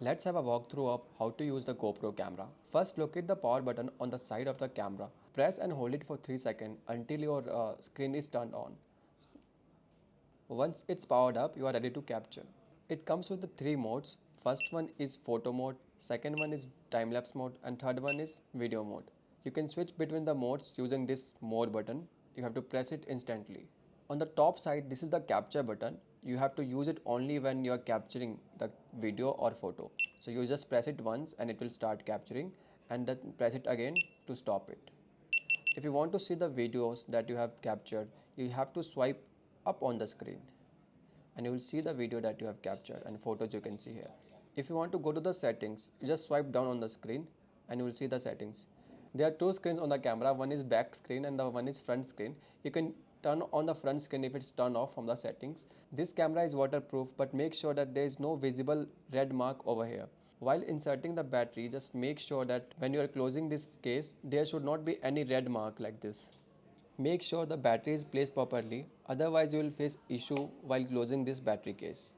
Let's have a walkthrough of how to use the GoPro camera. First, locate the power button on the side of the camera. Press and hold it for 3 seconds until your screen is turned on. Once it's powered up, you are ready to capture. It comes with the 3 modes. First one is photo mode, second one is time-lapse mode, and third one is video mode. You can switch between the modes using this more button. You have to press it instantly. On the top side, this is the capture button. You have to use it only when you are capturing the video or photo. So you just press it once and it will start capturing, and then press it again to stop it. If you want to see the videos that you have captured, you have to swipe up on the screen and you will see the video that you have captured and photos you can see here. If you want to go to the settings, you just swipe down on the screen and you will see the settings. There are two screens on the camera, one is back screen and the one is front screen. You can turn on the front screen if it's turned off from the settings. This camera is waterproof, but make sure that there is no visible red mark over here. While inserting the battery, just make sure that when you are closing this case, there should not be any red mark like this. Make sure the battery is placed properly, otherwise you will face issue while closing this battery case.